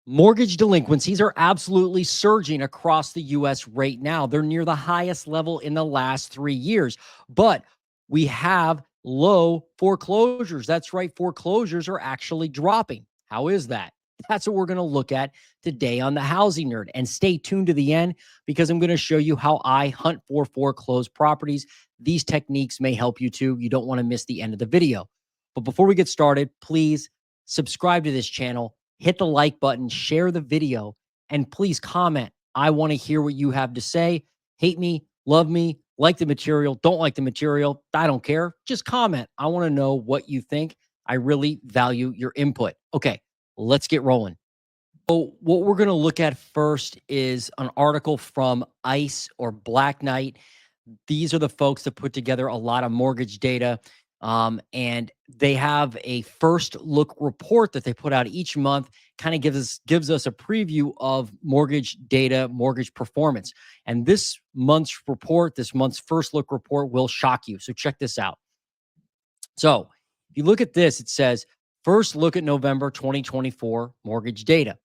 Mortgage delinquencies are absolutely surging across the US right now. They're near the highest level in the last 3 years. But we have low foreclosures. That's right, foreclosures are actually dropping. How is that? That's what we're going to look at today on the Housing Nerd. And stay tuned to the end because I'm going to show you how I hunt for foreclosed properties. These techniques may help you too. You don't want to miss the end of the video. But before we get started, please subscribe to this channel, hit the like button, share the video, and please comment. I want to hear what you have to say. Hate me, love me, like the material, don't like the material. I don't care. Just comment. I want to know what you think. I really value your input. Okay, let's get rolling. So what we're going to look at first is an article from ICE or Blacknight. These are the folks that put together a lot of mortgage data. And they have a first look report that they put out each month, kind of gives us a preview of mortgage data, mortgage performance. And this month's report, this month's first look report will shock you. So check this out. So if you look at this, it says first look at November 2024 mortgage data.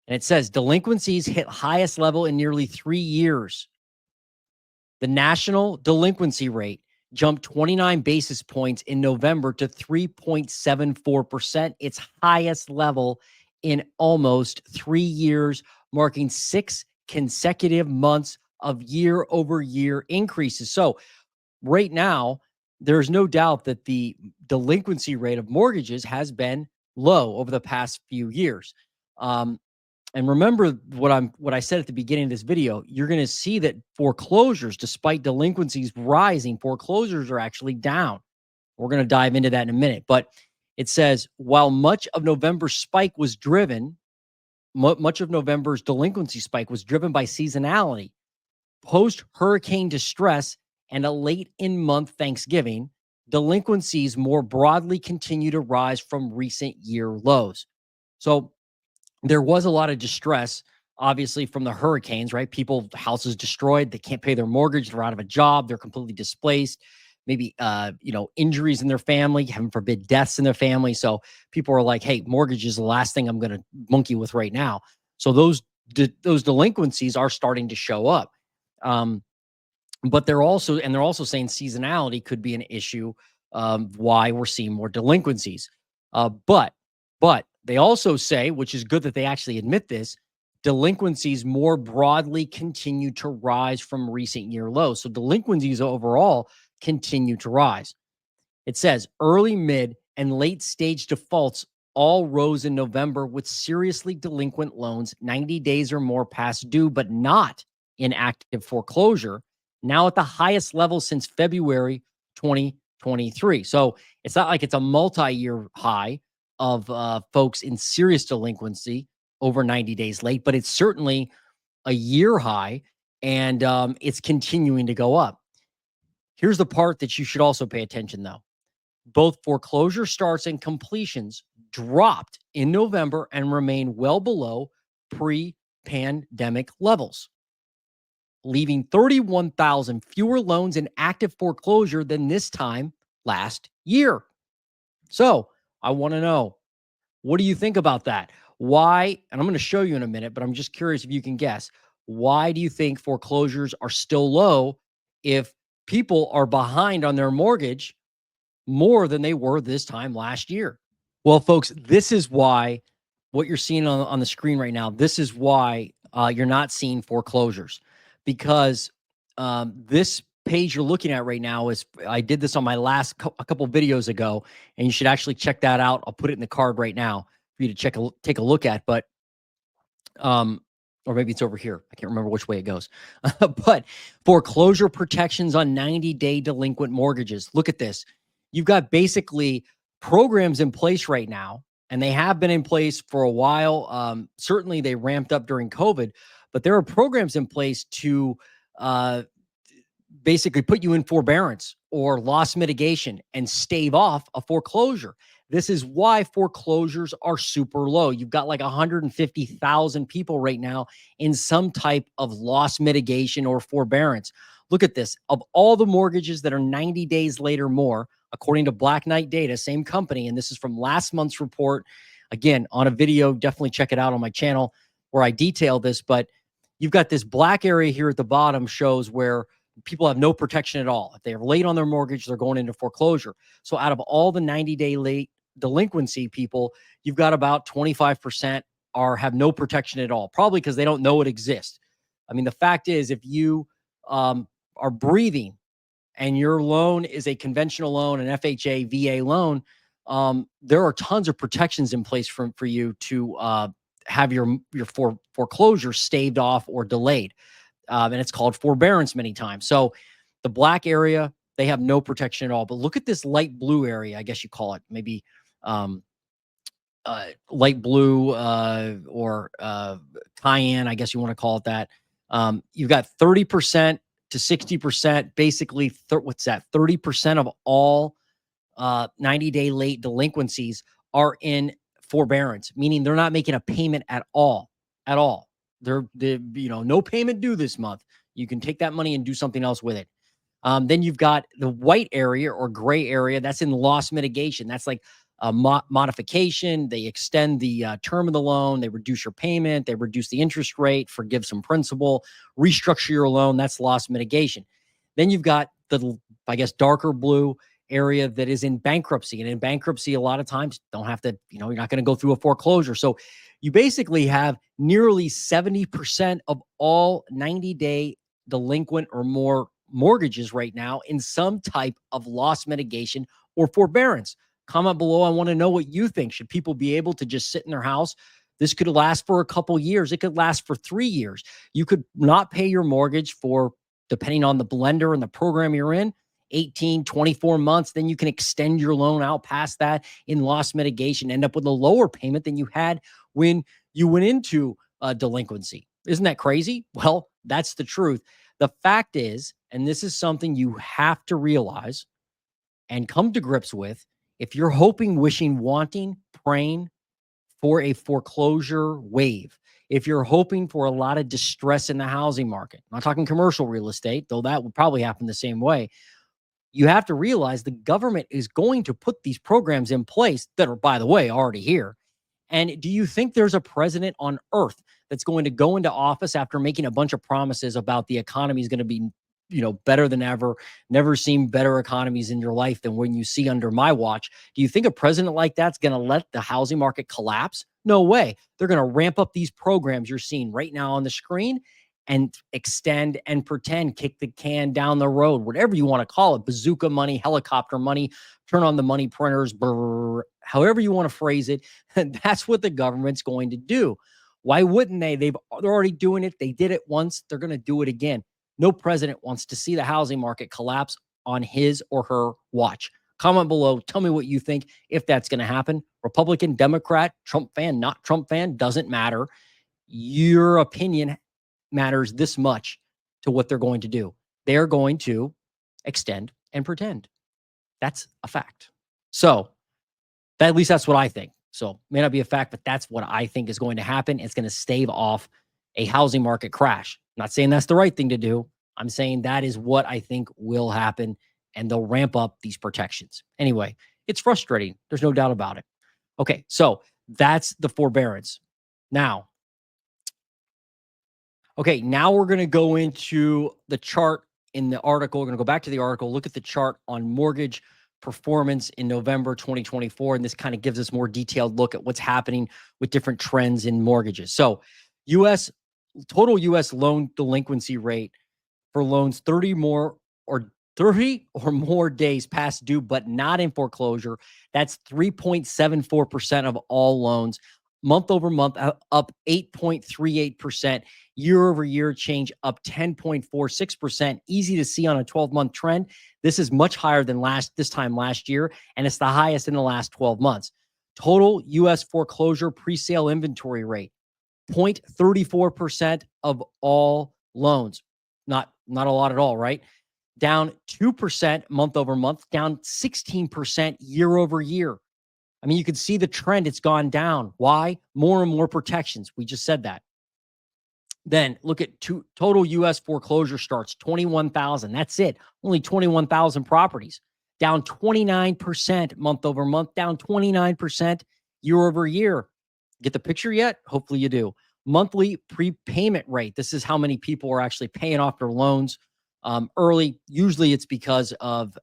And it says delinquencies hit highest level in nearly 3 years. The national delinquency rate jumped 29 basis points in November to 3.74%, its highest level in almost 3 years, marking 6 consecutive months of year-over-year increases. So right now, there's no doubt that the delinquency rate of mortgages has been low over the past few years. And remember what I said at the beginning of this video, you're going to see that foreclosures, despite delinquencies rising, foreclosures are actually down. We're going to dive into that in a minute. But it says, while much of November's spike was driven, much of November's delinquency spike was driven by seasonality, post-hurricane distress, and a late-in-month Thanksgiving, delinquencies more broadly continue to rise from recent year lows. So there was a lot of distress, obviously, from the hurricanes, right? People, houses destroyed, they can't pay their mortgage, they're out of a job, they're completely displaced, maybe, injuries in their family, heaven forbid, deaths in their family. So people are like, hey, mortgage is the last thing I'm going to monkey with right now. So those delinquencies are starting to show up. But they're also saying seasonality could be an issue, why we're seeing more delinquencies. But they also say, which is good that they actually admit this, delinquencies more broadly continue to rise from recent year lows. So delinquencies overall continue to rise. It says early, mid, and late stage defaults all rose in November, with seriously delinquent loans 90 days or more past due, but not in active foreclosure, now at the highest level since February 2023. So it's not like it's a multi-year high of folks in serious delinquency over 90 days late, but it's certainly a year high, and it's continuing to go up. Here's the part that you should also pay attention, though. Both foreclosure starts and completions dropped in November and remain well below pre-pandemic levels, leaving 31,000 fewer loans in active foreclosure than this time last year. So I want to know, what do you think about that? Why? And I'm going to show you in a minute, but I'm just curious if you can guess. Why do you think foreclosures are still low if people are behind on their mortgage more than they were this time last year? Well, folks, this is why what you're seeing on the screen right now, this is why you're not seeing foreclosures, because this page you're looking at right now is, I did this on my last a couple videos ago, and you should actually check that out. I'll put it in the card right now for you to take a look at. But or maybe it's over here. I can't remember which way it goes. But foreclosure protections on 90-day delinquent mortgages. Look at this. You've got basically programs in place right now, and they have been in place for a while. Certainly they ramped up during COVID, but there are programs in place to basically put you in forbearance or loss mitigation and stave off a foreclosure. This is why foreclosures are super low. You've got like 150,000 people right now in some type of loss mitigation or forbearance. Look at this. Of all the mortgages that are 90 days late or more, according to Blacknight data, same company, and this is from last month's report, again, on a video, definitely check it out on my channel where I detail this. But you've got this black area here at the bottom shows where people have no protection at all. If they're late on their mortgage, they're going into foreclosure. So out of all the 90-day late delinquency people, you've got about 25% have no protection at all, probably because they don't know it exists. I mean, the fact is, if you are breathing and your loan is a conventional loan, an FHA, VA loan, there are tons of protections in place for you to have your foreclosure staved off or delayed. And it's called forbearance many times. So the black area, they have no protection at all. But look at this light blue area, I guess you call it, maybe um, light blue or cayenne, I guess you want to call it that. You've got 30% to 60%, basically, what's that? 30% of all 90-day late delinquencies are in forbearance, meaning they're not making a payment at all, at all. They're no payment due this month. You can take that money and do something else with it. Then you've got the white area or gray area. That's in loss mitigation. That's like a modification. They extend the term of the loan. They reduce your payment. They reduce the interest rate, forgive some principal, restructure your loan. That's loss mitigation. Then you've got the, I guess, darker blue area that is in bankruptcy. And in bankruptcy, a lot of times don't have to, you're not going to go through a foreclosure. So you basically have nearly 70% of all 90-day delinquent or more mortgages right now in some type of loss mitigation or forbearance. Comment below. I want to know what you think. Should people be able to just sit in their house? This could last for a couple years. It could last for 3 years. You could not pay your mortgage for, depending on the blender and the program you're in, 18, 24 months. Then you can extend your loan out past that in loss mitigation, end up with a lower payment than you had when you went into delinquency. Isn't that crazy? Well, that's the truth. The fact is, and this is something you have to realize and come to grips with, if you're hoping, wishing, wanting, praying for a foreclosure wave, if you're hoping for a lot of distress in the housing market, I'm not talking commercial real estate, though that would probably happen the same way. You have to realize the government is going to put these programs in place that are, by the way, already here. And do you think there's a president on earth that's going to go into office after making a bunch of promises about the economy is going to be, better than ever, never seen better economies in your life than when you see under my watch? Do you think a president like that's going to let the housing market collapse? No way. They're going to ramp up these programs you're seeing right now on the screen and extend and pretend, kick the can down the road, whatever you want to call it, bazooka money, helicopter money, turn on the money printers, however you want to phrase it. That's what the government's going to do. Why wouldn't they? They're already doing it. They did it once. They're going to do it again. No president wants to see the housing market collapse on his or her watch. Comment below. Tell me what you think if that's going to happen. Republican, Democrat, Trump fan, not Trump fan, doesn't matter. Your opinion matters this much to what they're going to do. They're going to extend and pretend. That's a fact. So at least that's what I think. So may not be a fact, but that's what I think is going to happen. It's going to stave off a housing market crash. I'm not saying that's the right thing to do. I'm saying that is what I think will happen, and they'll ramp up these protections. Anyway, it's frustrating. There's no doubt about it. Okay, so that's the forbearance. Now, we're going to go into the chart in the article. We're going to go back to the article, look at the chart on mortgage performance in November 2024. And this kind of gives us more detailed look at what's happening with different trends in mortgages. So total U.S. loan delinquency rate for loans 30 or more days past due, but not in foreclosure. That's 3.74% of all loans. Month over month, up 8.38%. Year over year change, up 10.46%. Easy to see on a 12-month trend. This is much higher than this time last year, and it's the highest in the last 12 months. Total U.S. foreclosure presale inventory rate, 0.34% of all loans. Not a lot at all, right? Down 2% month over month, down 16% year over year. I mean, you can see the trend. It's gone down. Why? More and more protections. We just said that. Then look at total U.S. foreclosure starts, 21,000. That's it. Only 21,000 properties. Down 29% month over month, down 29% year over year. Get the picture yet? Hopefully you do. Monthly prepayment rate. This is how many people are actually paying off their loans early. Usually it's because of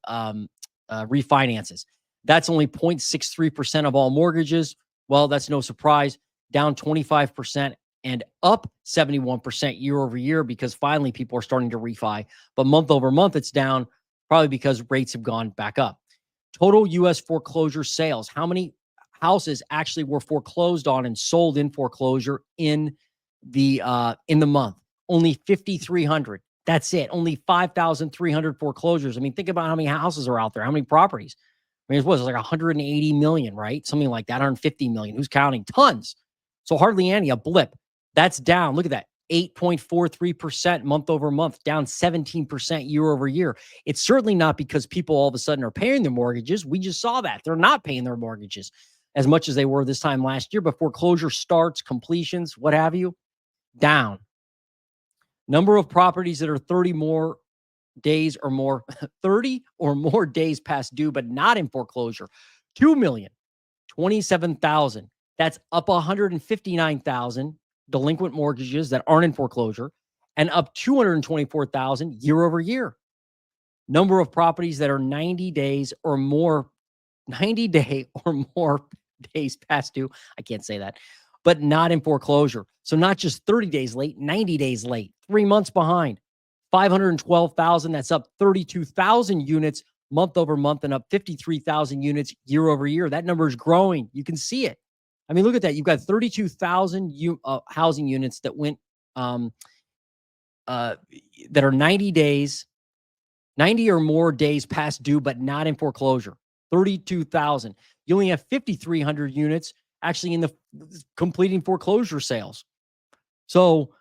refinances. That's only 0.63% of all mortgages. Well, that's no surprise. Down 25% and up 71% year over year because finally people are starting to refi. But month over month, it's down probably because rates have gone back up. Total U.S. foreclosure sales. How many houses actually were foreclosed on and sold in foreclosure in the month? Only 5,300. That's it. Only 5,300 foreclosures. I mean, think about how many houses are out there, how many properties. I mean, it was like 180 million, right? Something like that, 150 million. Who's counting? Tons. So hardly any, a blip. That's down. Look at that. 8.43% month over month, down 17% year over year. It's certainly not because people all of a sudden are paying their mortgages. We just saw that. They're not paying their mortgages as much as they were this time last year, but foreclosure starts, completions, what have you, down. Number of properties that are 30 more days or more, 30 or more days past due, but not in foreclosure, 2,027,000. That's up 159,000 delinquent mortgages that aren't in foreclosure and up 224,000 year over year. Number of properties that are 90 days or more, 90 day or more days past due. I can't say that, but not in foreclosure. So not just 30 days late, 90 days late, 3 months behind. 512,000. That's up 32,000 units month over month and up 53,000 units year over year. That number is growing. You can see it. I mean, look at that. You've got 32,000 housing units that went that are 90 days, 90 or more days past due, but not in foreclosure. 32,000. You only have 5,300 units actually in the completing foreclosure sales. So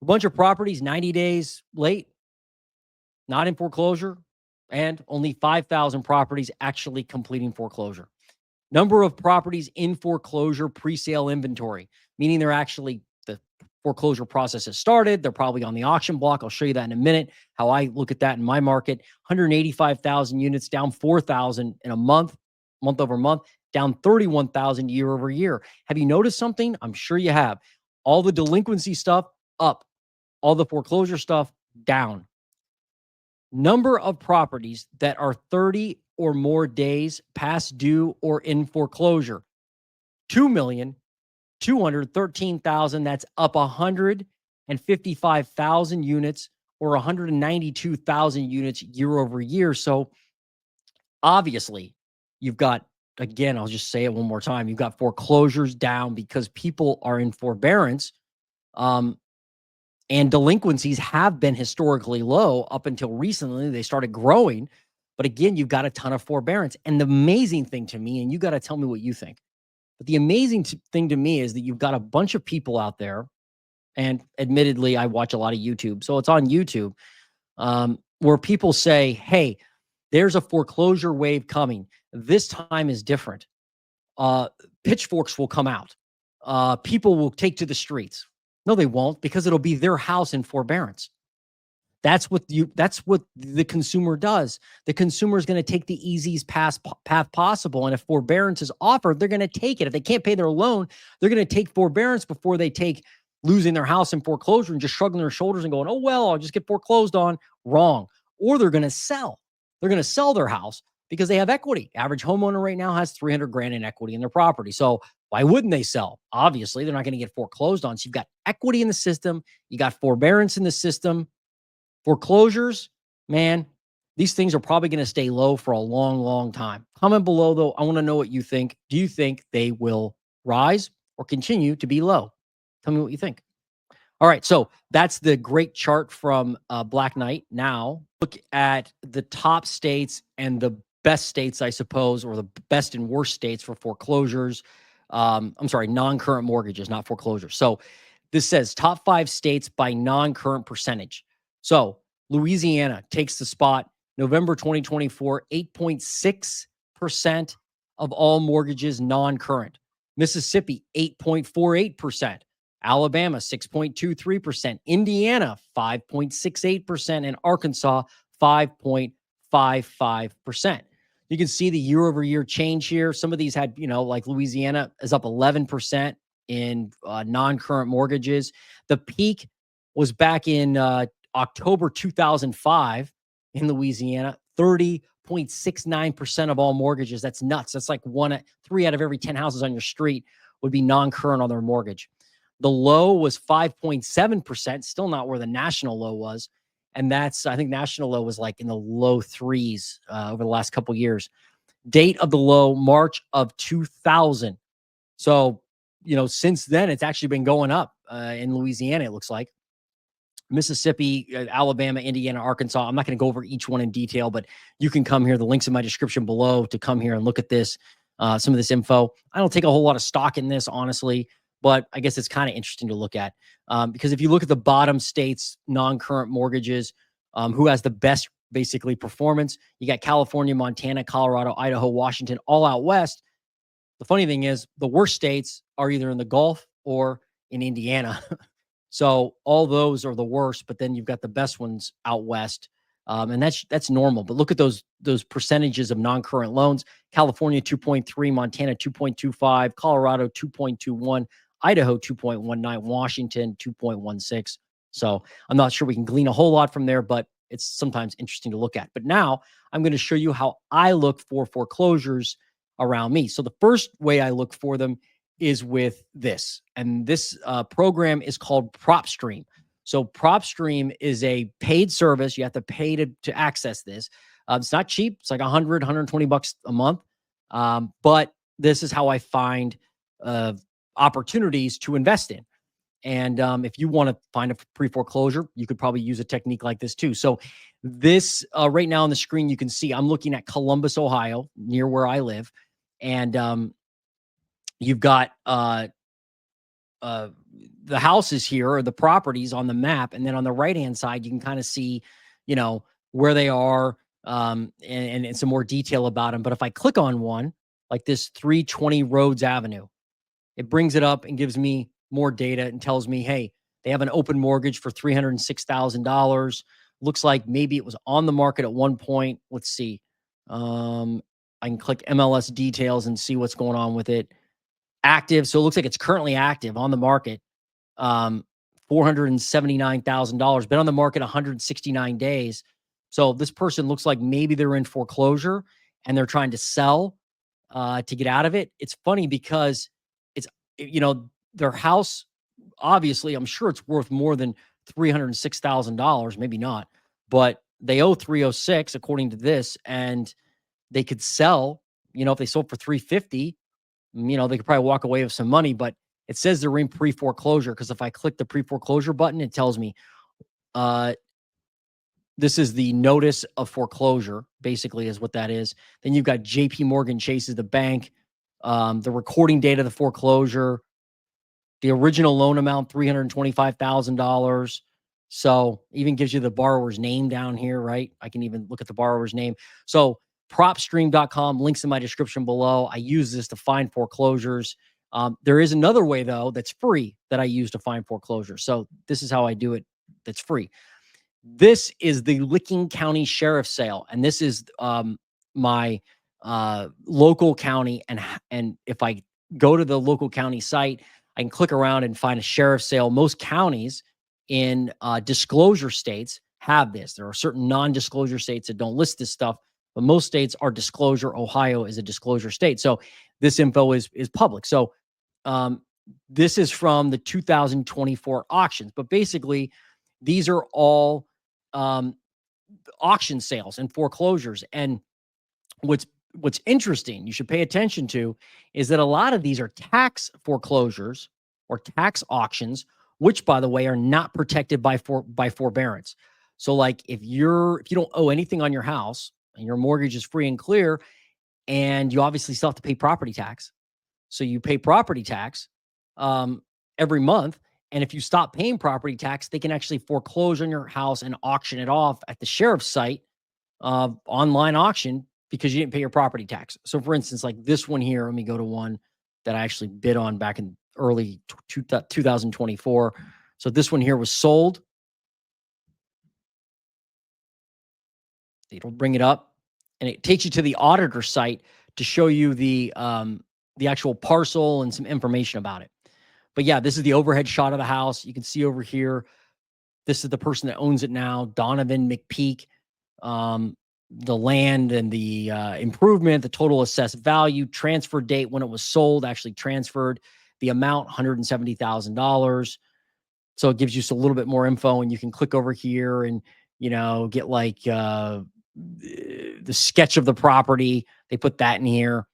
a bunch of properties 90 days late, not in foreclosure, and only 5,000 properties actually completing foreclosure. Number of properties in foreclosure pre-sale inventory, meaning they're actually, the foreclosure process has started. They're probably on the auction block. I'll show you that in a minute, how I look at that in my market. 185,000 units, down 4,000 in a month, month over month, down 31,000 year over year. Have you noticed something? I'm sure you have. All the delinquency stuff up, all the foreclosure stuff down. Number of properties that are 30 or more days past due or in foreclosure, 2,213,000. That's up 155,000 units or 192,000 units year over year. So obviously you've got, again, I'll just say it one more time. You've got foreclosures down because people are in forbearance. And delinquencies have been historically low up until recently. They started growing. But again, you've got a ton of forbearance. And the amazing thing to me, and you got to tell me what you think, but the amazing thing to me is that you've got a bunch of people out there, and admittedly, I watch a lot of YouTube. So it's on YouTube where people say, hey, there's a foreclosure wave coming. This time is different. Pitchforks will come out. People will take to the streets. No, they won't, because it'll be their house in forbearance. That's what the consumer does. The consumer is going to take the easiest path possible. And if forbearance is offered, they're going to take it. If they can't pay their loan, they're going to take forbearance before they take losing their house in foreclosure and just shrugging their shoulders and going, oh, well, I'll just get foreclosed on. Wrong. Or they're going to sell. They're going to sell their house because they have equity. Average homeowner right now has 300 grand in equity in their property. So why wouldn't they sell? Obviously, they're not going to get foreclosed on. So you've got equity in the system. You got forbearance in the system. Foreclosures, man, these things are probably going to stay low for a long, long time. Comment below, though. I want to know what you think. Do you think they will rise or continue to be low? Tell me what you think. All right, so that's the great chart from Blacknight. Now, look at the top states and the best states, I suppose, or the best and worst states for foreclosures. I'm sorry, non-current mortgages, not foreclosures. So this says top 5 states by non-current percentage. So Louisiana takes the spot. November 2024, 8.6% of all mortgages non-current. Mississippi, 8.48%. Alabama, 6.23%. Indiana, 5.68%. And Arkansas, 5.55%. You can see the year over year change here. Some of these had, like Louisiana is up 11% in non-current mortgages. The peak was back in October 2005 in Louisiana, 30.69% of all mortgages. That's nuts. That's like three out of every 10 houses on your street would be non-current on their mortgage. The low was 5.7%, still not where the national low was. And I think national low was like in the low threes over the last couple of years. Date of the low, March of 2000. So, since then, it's actually been going up in Louisiana, it looks like. Mississippi, Alabama, Indiana, Arkansas. I'm not going to go over each one in detail, but you can come here. The link's in my description below to come here and look at this, some of this info. I don't take a whole lot of stock in this, honestly, but I guess it's kind of interesting to look at because if you look at the bottom states, non-current mortgages, who has the best basically performance, you got California, Montana, Colorado, Idaho, Washington, all out west. The funny thing is the worst states are either in the Gulf or in Indiana. So all those are the worst, but then you've got the best ones out west. And that's normal. But look at those percentages of non-current loans. California 2.3, Montana 2.25, Colorado 2.21, Idaho 2.19, Washington 2.16. So I'm not sure we can glean a whole lot from there, but it's sometimes interesting to look at. But now I'm going to show you how I look for foreclosures around me. So the first way I look for them is with this. And this program is called PropStream. So PropStream is a paid service. You have to pay to access this. It's not cheap. It's like 120 bucks a month. But this is how I find opportunities to invest in. And if you want to find a pre-foreclosure, you could probably use a technique like this too. So this right now on the screen, you can see I'm looking at Columbus, Ohio, near where I live. And you've got the houses here or the properties on the map. And then on the right-hand side, you can kind of see, where they are and some more detail about them. But if I click on one, like this 320 Rhodes Avenue, it brings it up and gives me more data and tells me, hey, they have an open mortgage for $306,000. Looks like maybe it was on the market at one point. Let's see. I can click MLS details and see what's going on with it. Active. So it looks like it's currently active on the market. $479,000, been on the market 169 days. So this person looks like maybe they're in foreclosure and they're trying to sell to get out of it. It's funny because it's, their house, obviously, I'm sure it's worth more than $306,000, maybe not, but they owe 306 according to this, and they could sell, if they sold for 350, they could probably walk away with some money, but it says they're in pre-foreclosure because if I click the pre-foreclosure button, it tells me this is the notice of foreclosure, basically is what that is. Then you've got JP Morgan Chase is the bank, the recording date of the foreclosure, the original loan amount, $325,000. So even gives you the borrower's name down here, right? I can even look at the borrower's name. So propstream.com, links in my description below. I use this to find foreclosures. There is another way, though, that's free that I use to find foreclosures. So this is how I do it. That's free. This is the Licking County Sheriff's Sale, and this is my local county. And if I go to the local county site, I can click around and find a sheriff's sale. Most counties in disclosure states have this. There are certain non-disclosure states that don't list this stuff, but most states are disclosure. Ohio is a disclosure state. So this info is public. So this is from the 2024 auctions, but basically these are all auction sales and foreclosures. And what's interesting, you should pay attention to, is that a lot of these are tax foreclosures or tax auctions, which, by the way, are not protected by forbearance. So like if you don't owe anything on your house and your mortgage is free and clear, and you obviously still have to pay property tax. So you pay property tax every month. And if you stop paying property tax, they can actually foreclose on your house and auction it off at the sheriff's site, online auction, because you didn't pay your property tax. So for instance, like this one here, let me go to one that I actually bid on back in early 2024. So this one here was sold. It'll bring it up. and it takes you to the auditor site to show you the actual parcel and some information about it. But yeah, this is the overhead shot of the house. You can see over here, this is the person that owns it now, Donovan McPeak. The land and the improvement, the total assessed value, transfer date when it was sold, actually transferred, the amount $170,000. So it gives you just a little bit more info, and you can click over here and get like the sketch of the property. They put that in here,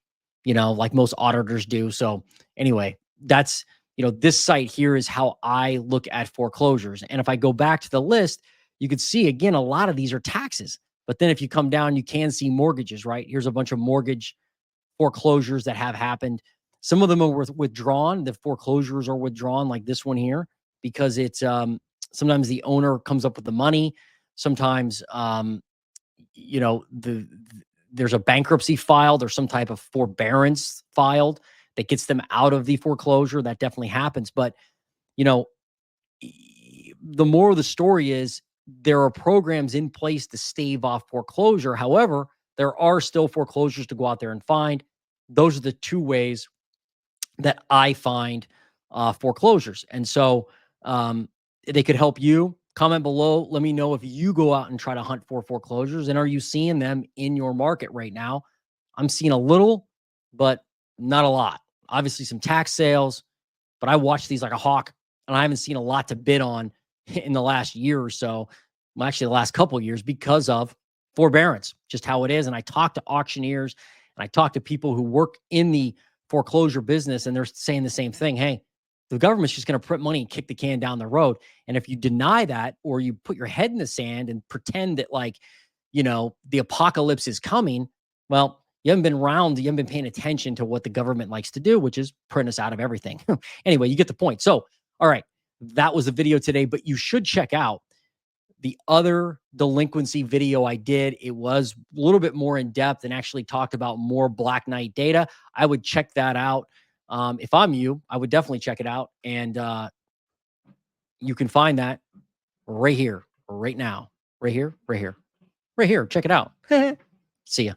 like most auditors do. So anyway, that's this site here is how I look at foreclosures. And if I go back to the list, you can see again a lot of these are taxes. But then if you come down, you can see mortgages, right? Here's a bunch of mortgage foreclosures that have happened. Some of them are withdrawn. The foreclosures are withdrawn, like this one here, because it's sometimes the owner comes up with the money. Sometimes there's a bankruptcy filed or some type of forbearance filed that gets them out of the foreclosure. That definitely happens. But you know, the moral of the story is there are programs in place to stave off foreclosure. However, there are still foreclosures to go out there and find. Those are the two ways that I find foreclosures. And so they could help you. Comment below. Let me know if you go out and try to hunt for foreclosures, and are you seeing them in your market right now? I'm seeing a little, but not a lot. Obviously, some tax sales, but I watch these like a hawk, and I haven't seen a lot to bid on in the last year or so. Well, actually, the last couple of years because of forbearance, just how it is. And I talk to auctioneers and I talk to people who work in the foreclosure business, and they're saying the same thing. Hey, the government's just going to print money and kick the can down the road. And if you deny that, or you put your head in the sand and pretend that like, the apocalypse is coming, well, you haven't been around, you haven't been paying attention to what the government likes to do, which is print us out of everything. Anyway, you get the point. So, all right, that was the video today, but you should check out the other delinquency video I did. It was a little bit more in depth and actually talked about more Blacknight data. I would check that out. If I'm you, I would definitely check it out. And you can find that right here, right now, right here, right here, right here. Check it out. See ya.